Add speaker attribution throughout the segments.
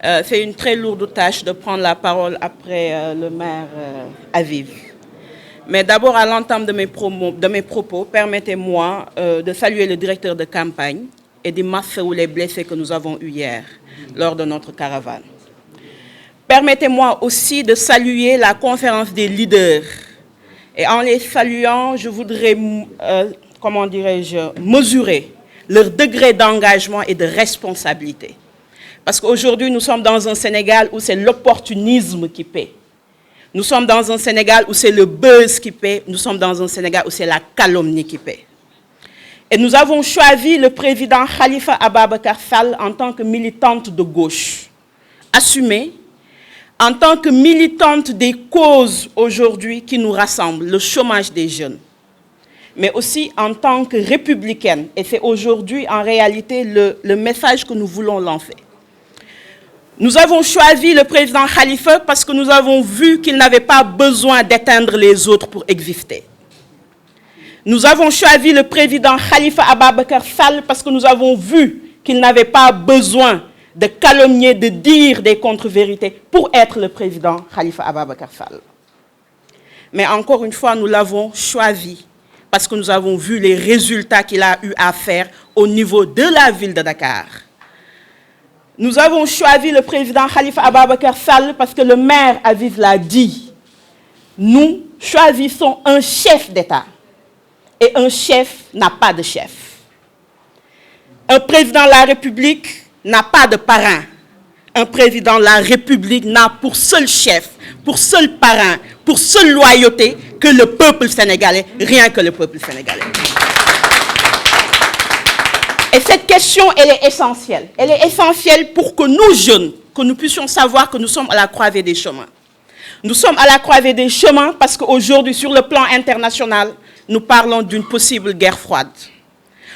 Speaker 1: C'est une très lourde tâche de prendre la parole après le maire Aviv. Mais d'abord, à l'entame de mes propos, permettez-moi de saluer le directeur de campagne et des masses ou les blessés que nous avons eus hier lors de notre caravane. Permettez-moi aussi de saluer la conférence des leaders. Et en les saluant, je voudrais, mesurer leur degré d'engagement et de responsabilité. Parce qu'aujourd'hui, nous sommes dans un Sénégal où c'est l'opportunisme qui paie. Nous sommes dans un Sénégal où c'est le buzz qui paie. Nous sommes dans un Sénégal où c'est la calomnie qui paie. Et nous avons choisi le président Khalifa Ababacar Sall en tant que militante de gauche, assumée, en tant que militante des causes aujourd'hui qui nous rassemblent, le chômage des jeunes, mais aussi en tant que républicaine. Et c'est aujourd'hui en réalité le message que nous voulons lancer. Nous avons choisi le président Khalifa parce que nous avons vu qu'il n'avait pas besoin d'éteindre les autres pour exister. Nous avons choisi le président Khalifa Ababacar Sall parce que nous avons vu qu'il n'avait pas besoin de calomnier, de dire des contre-vérités pour être le président Khalifa Ababacar Sall. Mais encore une fois, nous l'avons choisi parce que nous avons vu les résultats qu'il a eu à faire au niveau de la ville de Dakar. Nous avons choisi le président Khalifa Ababacar Sall parce que le maire Aviv l'a dit. Nous choisissons un chef d'État. Et un chef n'a pas de chef. Un président de la République n'a pas de parrain. Un président de la République n'a pour seul chef, pour seul parrain, pour seule loyauté que le peuple sénégalais, rien que le peuple sénégalais. Et cette question, elle est essentielle. Elle est essentielle pour que nous, jeunes, que nous puissions savoir que nous sommes à la croisée des chemins. Nous sommes à la croisée des chemins parce qu'aujourd'hui, sur le plan international, nous parlons d'une possible guerre froide.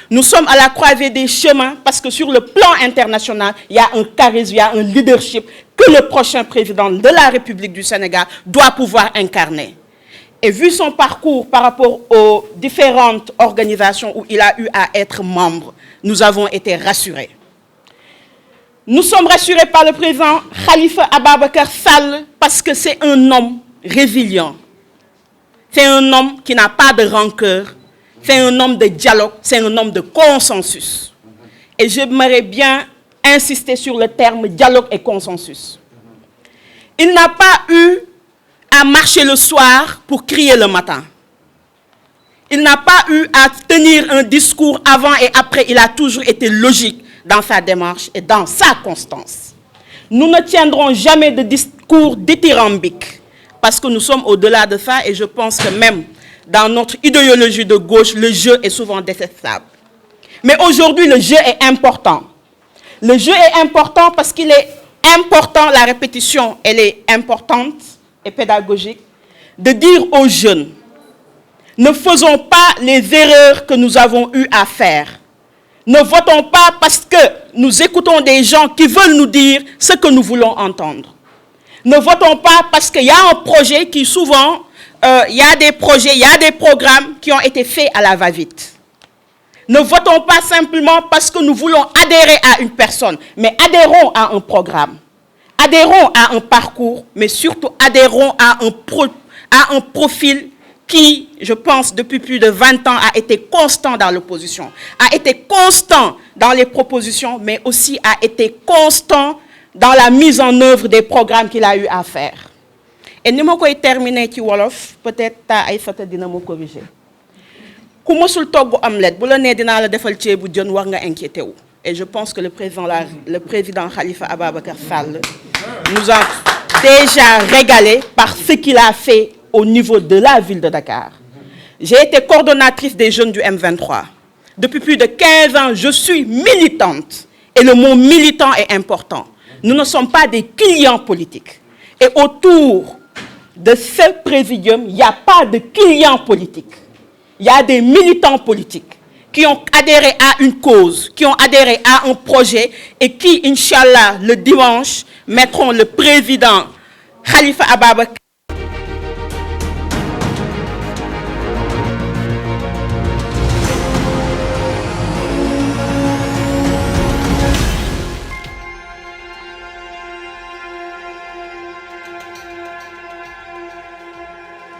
Speaker 1: Nous sommes à la croisée des chemins parce que sur le plan international, il y a un charisme, il y a un leadership que le prochain président de la République du Sénégal doit pouvoir incarner. Et vu son parcours par rapport aux différentes organisations où il a eu à être membre, nous avons été rassurés. Nous sommes rassurés par le président Khalifa Ababacar Sall parce que c'est un homme résilient. C'est un homme qui n'a pas de rancœur. C'est un homme de dialogue. C'est un homme de consensus. Et j'aimerais bien insister sur le terme dialogue et consensus. Il n'a pas eu à marcher le soir pour crier le matin. Il n'a pas eu à tenir un discours avant et après. Il a toujours été logique dans sa démarche et dans sa constance. Nous ne tiendrons jamais de discours dithyrambique parce que nous sommes au-delà de ça et je pense que même dans notre idéologie de gauche, le jeu est souvent détestable. Mais aujourd'hui, le jeu est important. Le jeu est important parce qu'il est important, la répétition, elle est importante et pédagogique, de dire aux jeunes, ne faisons pas les erreurs que nous avons eu à faire. Ne votons pas parce que nous écoutons des gens qui veulent nous dire ce que nous voulons entendre. Ne votons pas parce qu'il y a un projet qui souvent, il y a des projets, il y a des programmes qui ont été faits à la va-vite. Ne votons pas simplement parce que nous voulons adhérer à une personne, mais adhérons à un programme. Adhérons à un parcours, mais surtout adhérons à un profil qui, je pense, depuis plus de 20 ans, a été constant dans l'opposition, a été constant dans les propositions, mais aussi a été constant dans la mise en œuvre des programmes qu'il a eu à faire. Et ni ma koy terminer ci wolof, peut-être Aïssata dina ma corriger. Ku mësul togg omelette, bu la nee dinaa la defal ceebu jën war nga inquiété wu. Et je pense que le président Khalifa Ababacar Sall nous a déjà régalé par ce qu'il a fait au niveau de la ville de Dakar. J'ai été coordonnatrice des jeunes du M23. Depuis plus de 15 ans, je suis militante. Et le mot militant est important. Nous ne sommes pas des clients politiques. Et autour de ce présidium, il n'y a pas de clients politiques. Il y a des militants politiques qui ont adhéré à une cause, qui ont adhéré à un projet et qui, Inch'Allah, le dimanche, mettront le président Khalifa Ababacar